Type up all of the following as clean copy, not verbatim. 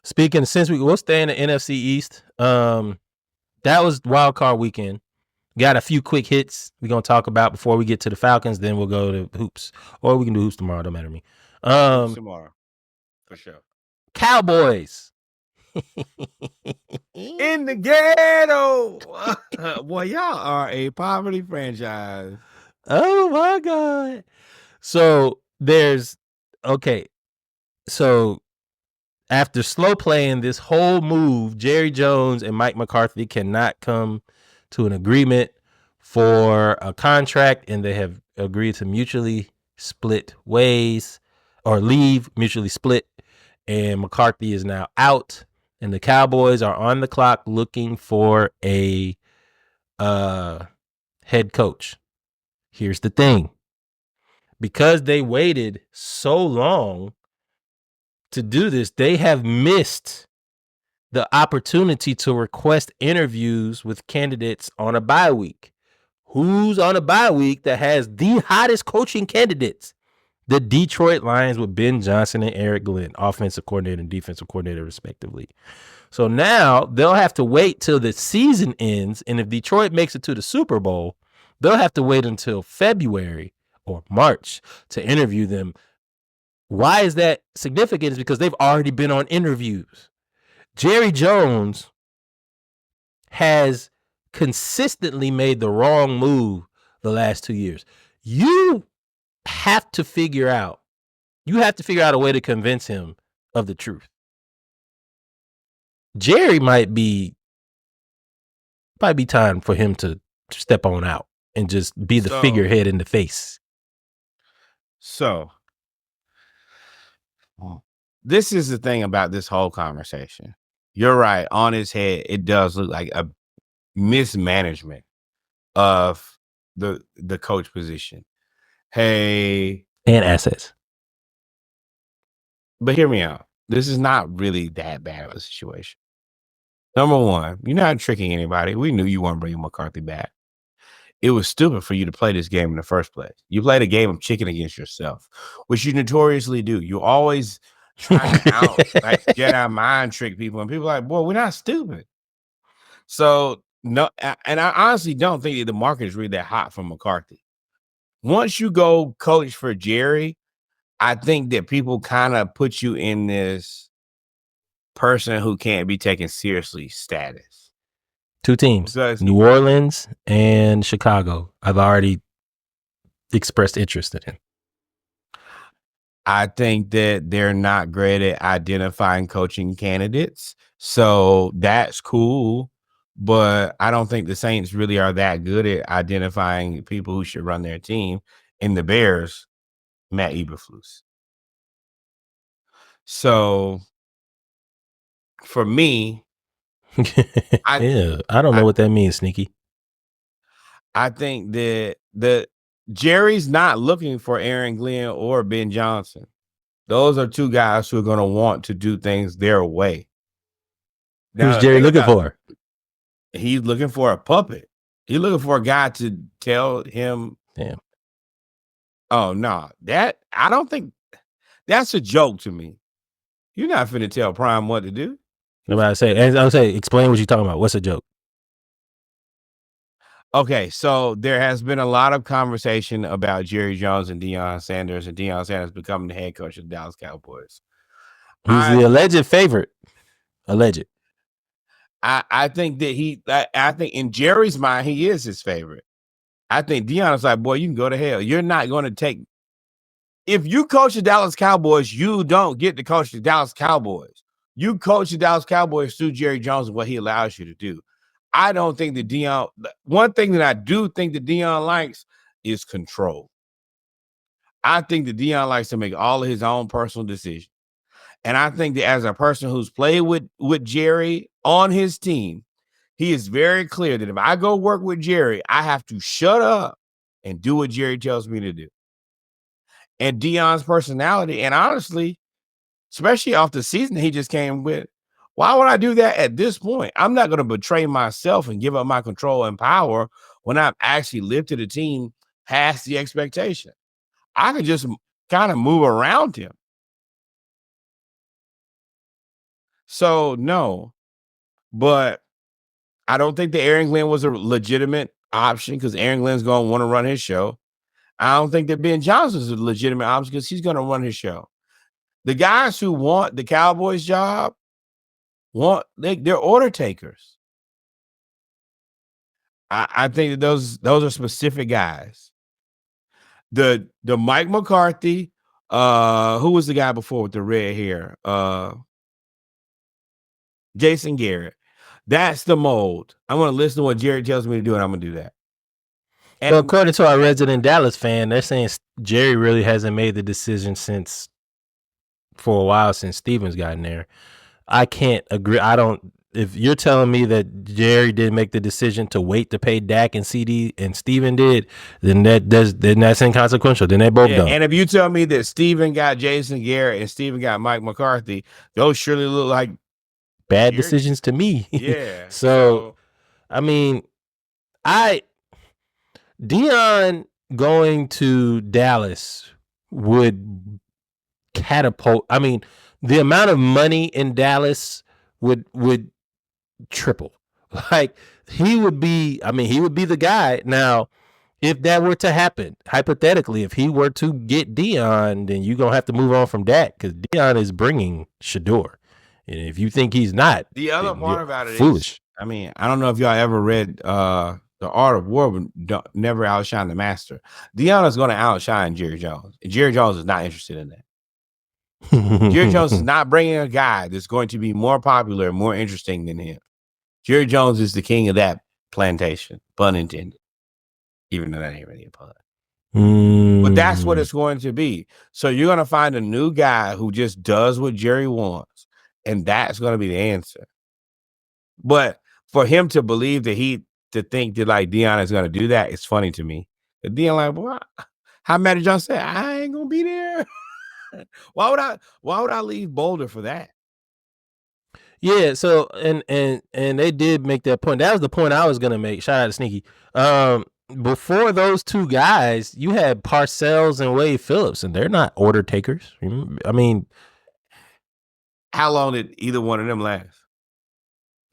Speaking, since we'll stay in the NFC East, that was wild card weekend. Got a few quick hits we're gonna talk about before we get to the Falcons. Then we'll go to hoops, or we can do hoops tomorrow. Don't matter to me. Hoops tomorrow, for sure. Cowboys in the ghetto. Boy, y'all are a poverty franchise. Oh my God! So So after slow playing this whole move, Jerry Jones and Mike McCarthy cannot come to an agreement for a contract, and they have agreed to mutually split ways or leave mutually split. And McCarthy is now out, and the Cowboys are on the clock looking for a head coach. Here's the thing. Because they waited so long to do this, they have missed the opportunity to request interviews with candidates on a bye week. Who's on a bye week that has the hottest coaching candidates? The Detroit Lions with Ben Johnson and Eric Glenn, offensive coordinator and defensive coordinator, respectively. So now they'll have to wait till the season ends, and if Detroit makes it to the Super Bowl, they'll have to wait until February or March to interview them. Why is that significant? Is because they've already been on interviews. Jerry Jones has consistently made the wrong move the last 2 years. You have to figure out a way to convince him of the truth. Jerry might be time for him to step on out and just be the figurehead in the face. So this is the thing about this whole conversation. You're right. On his head, it does look like a mismanagement of the coach position. Hey, and assets. But hear me out. This is not really that bad of a situation. Number one, you're not tricking anybody. We knew you weren't bringing McCarthy back. It was stupid for you to play this game in the first place. You played a game of chicken against yourself, which you notoriously do. You always try to Jedi mind trick people, and people are like, boy, we're not stupid. So, no, and I honestly don't think that the market is really that hot for McCarthy. Once you go coach for Jerry, I think that people kind of put you in this person who can't be taken seriously status. Two teams, New Orleans and Chicago. I've already expressed interest in him. I think that they're not great at identifying coaching candidates. So that's cool. But I don't think the Saints really are that good at identifying people who should run their team. In the Bears, Matt Eberflus. So for me, I don't know what that means, Sneaky. I think that Jerry's not looking for Aaron Glenn or Ben Johnson. Those are two guys who are going to want to do things their way. Who's Jerry looking for? He's looking for a puppet. He's looking for a guy to tell him. Damn. Oh, no. I don't think that's a joke to me. You're not finna tell Prime what to do. I'll say, explain what you're talking about. What's a joke? Okay, so there has been a lot of conversation about Jerry Jones and Deion Sanders, and Deion Sanders becoming the head coach of the Dallas Cowboys. Who's the alleged favorite? Alleged. I think that I think in Jerry's mind, he is his favorite. I think Deion's like, boy, you can go to hell. You're not going to take. If you coach the Dallas Cowboys, you don't get to coach the Dallas Cowboys. You coach the Dallas Cowboys through Jerry Jones and what he allows you to do. I don't think that Deion. One thing that I do think that Deion likes is control. I think that Deion likes to make all of his own personal decisions. And I think that as a person who's played with Jerry on his team, he is very clear that if I go work with Jerry, I have to shut up and do what Jerry tells me to do. And Deion's personality, and honestly, especially off the season he just came with, why would I do that at this point? I'm not going to betray myself and give up my control and power when I've actually lifted a team past the expectation. I could just kind of move around him. So no, but I don't think the Aaron Glenn was a legitimate option because Aaron Glenn's going to want to run his show. I don't think that Ben Johnson is a legitimate option because he's going to run his show. The guys who want the Cowboys job they're order takers. I think that those are specific guys. The Mike McCarthy, who was the guy before with the red hair? Jason Garrett. That's the mold. I'm going to listen to what Jerry tells me to do, and I'm going to do that. And so according to our resident Dallas fan, they're saying Jerry really hasn't made the decision for a while since Stevens got in there. I can't agree. If you're telling me that Jerry didn't make the decision to wait to pay Dak and CD and Steven did, then that's inconsequential. Then they both done. And if you tell me that Steven got Jason Garrett and Steven got Mike McCarthy, those surely look like bad decisions to me. Yeah. So I mean, Deion going to Dallas would catapult. I mean, the amount of money in Dallas would triple. Like he would be the guy. Now, if that were to happen, hypothetically, if he were to get Deion, then you're going to have to move on from Dak because Deion is bringing Shador. And if you think he's not, the other part about it foolish. Is, I mean, I don't know if y'all ever read The Art of War, but never outshine the master. Deion is going to outshine Jerry Jones. And Jerry Jones is not interested in that. Jerry Jones is not bringing a guy that's going to be more popular and more interesting than him. Jerry Jones is the king of that plantation, pun intended. Even though that ain't really a pun. But that's what it's going to be. So you're going to find a new guy who just does what Jerry wants. And that's going to be the answer. But for him to believe that to think that like Deion is going to do that, it's funny to me. But Deion like, boy, how Matty John said, I ain't going to be there. Why would I leave Boulder for that? Yeah, so and they did make that point. That was the point I was gonna make. Shout out to Sneaky. Before those two guys, you had Parcells and Wade Phillips, and they're not order takers. I mean, how long did either one of them last?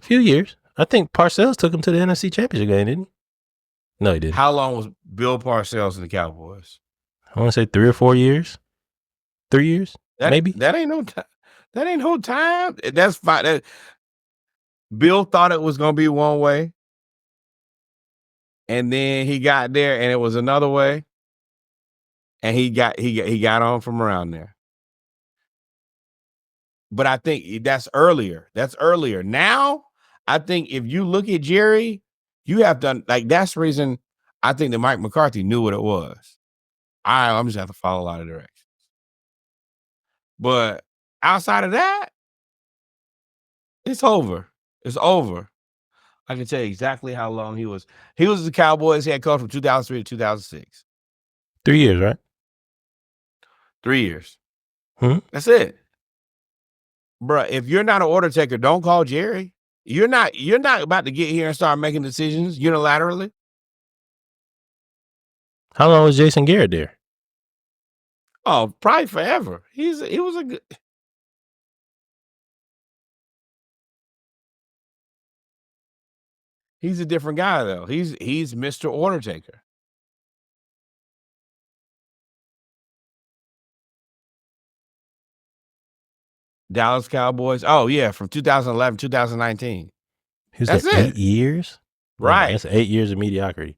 A few years. I think Parcells took him to the NFC Championship game, didn't he? No, he didn't. How long was Bill Parcells in the Cowboys? I want to say 3 or 4 years. 3 years, maybe. That ain't no time. That ain't no time. That's fine. Bill thought it was gonna be one way, and then he got there, and it was another way, and he got on from around there. But I think that's earlier. That's earlier. Now, I think if you look at Jerry, you have done like that's the reason I think that Mike McCarthy knew what it was. I'm just have to follow a lot of directions. But outside of that, it's over. It's over. I can tell you exactly how long he was. He was the Cowboys head coach from 2003 to 2006. 3 years, right? 3 years. That's it. Bruh, if you're not an order taker, don't call Jerry. You're not about to get here and start making decisions unilaterally. How long was Jason Garrett there? Oh, probably forever. He was a good. He's a different guy though. He's Mr. Order Taker. Dallas Cowboys. Oh yeah, from 2011, 2019. That's it. 8 years? Right. That's 8 years of mediocrity.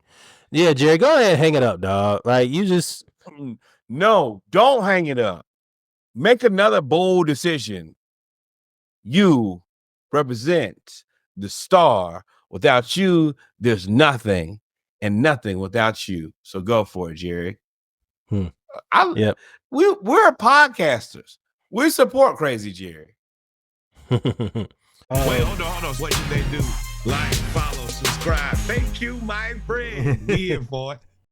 Yeah, Jerry, go ahead and hang it up, dog. Like you just no, don't hang it up. Make another bold decision. You represent the star. Without you, there's nothing, and nothing without you. So go for it, Jerry. Yep. We're podcasters. We support Crazy Jerry. Wait, hold on. What should they do? Like, follow, subscribe. Thank you, my friend. Be in for it.